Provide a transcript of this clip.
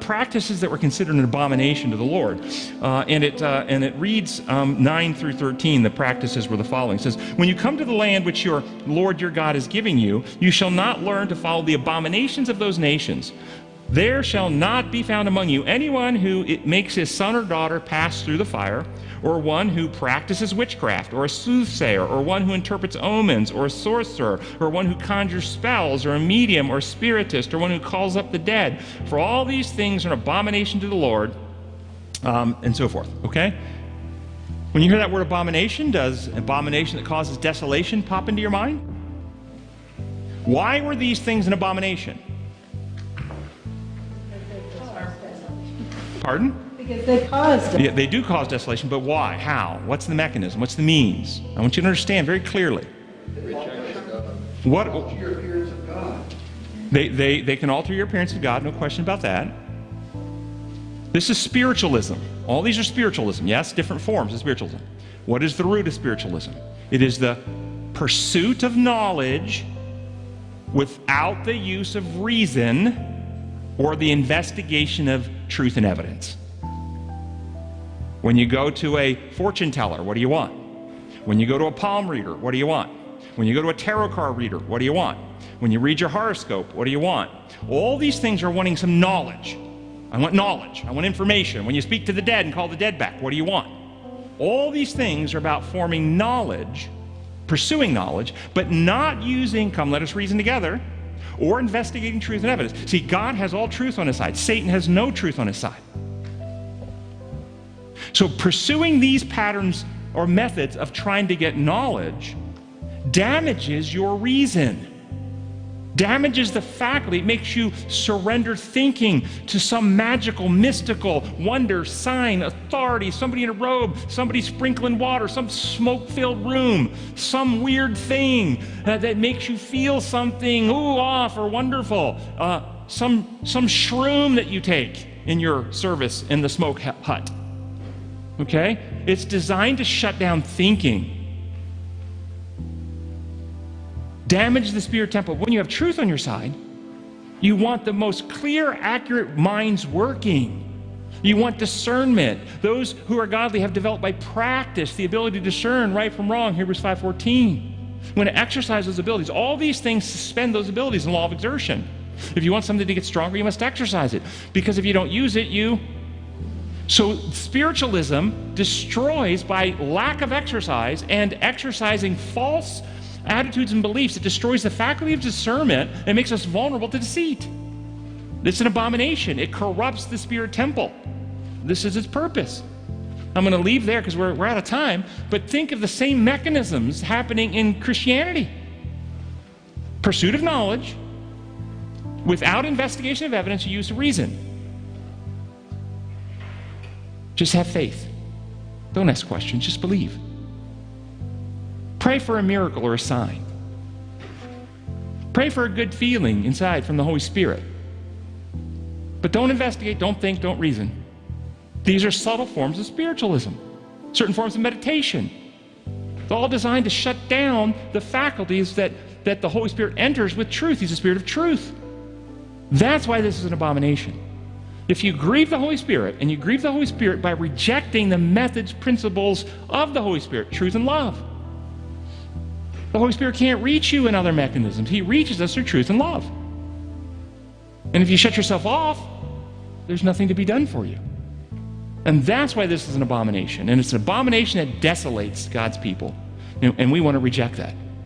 practices that were considered an abomination to the Lord. And it reads 9 through 13, the practices were the following. It says, when you come to the land which your Lord your God is giving you, you shall not learn to follow the abominations of those nations. There shall not be found among you anyone who makes his son or daughter pass through the fire, or one who practices witchcraft, or a soothsayer, or one who interprets omens, or a sorcerer, or one who conjures spells, or a medium, or spiritist, or one who calls up the dead. For all these things are an abomination to the Lord, and so forth, okay? When you hear that word abomination, does abomination that causes desolation pop into your mind? Why were these things an abomination? Pardon? Because they caused it. Yeah, they do cause desolation, but why? How? What's the mechanism? What's the means? I want you to understand very clearly. What? Alter your appearance of God. They can alter your appearance of God, no question about that. This is spiritualism. All these are spiritualism. Yes, different forms of spiritualism. What is the root of spiritualism? It is the pursuit of knowledge without the use of reason or the investigation of truth and evidence. When you go to a fortune teller, what do you want? When you go to a palm reader, what do you want? When you go to a tarot card reader, what do you want? When you read your horoscope, what do you want? All these things are wanting some knowledge. I want knowledge. I want information. When you speak to the dead and call the dead back, what do you want? All these things are about forming knowledge, pursuing knowledge, but not using, come let us reason together, or investigating truth and evidence. See, God has all truth on his side. Satan has no truth on his side. So pursuing these patterns or methods of trying to get knowledge damages your reason, damages the faculty. It makes you surrender thinking to some magical, mystical wonder, sign, authority, somebody in a robe, somebody sprinkling water, some smoke-filled room, some weird thing that makes you feel something off or wonderful, some shroom that you take in your service in the smoke hut. Okay? It's designed to shut down thinking, damage the spirit temple. When you have truth on your side, you want the most clear, accurate minds working. You want discernment. Those who are godly have developed by practice the ability to discern right from wrong, Hebrews 5:14. When it exercises those abilities, all these things suspend those abilities in the law of exertion. If you want something to get stronger, you must exercise it. Because if you don't use it, So spiritualism destroys by lack of exercise and exercising false attitudes and beliefs. It destroys the faculty of discernment and makes us vulnerable to deceit. It's an abomination. It corrupts the spirit temple. This is its purpose. I'm going to leave there because we're out of time, but think of the same mechanisms happening in Christianity. Pursuit of knowledge without investigation of evidence or use of reason. Just have faith. Don't ask questions, just believe. Pray for a miracle or a sign. Pray for a good feeling inside from the Holy Spirit. But don't investigate, don't think, don't reason. These are subtle forms of spiritualism, certain forms of meditation. It's all designed to shut down the faculties that the Holy Spirit enters with truth. He's a spirit of truth. That's why this is an abomination. If you grieve the Holy Spirit, and you grieve the Holy Spirit by rejecting the methods, principles of the Holy Spirit, truth and love. The Holy Spirit can't reach you in other mechanisms. He reaches us through truth and love. And if you shut yourself off, there's nothing to be done for you. And that's why this is an abomination. And it's an abomination that desolates God's people. And we want to reject that.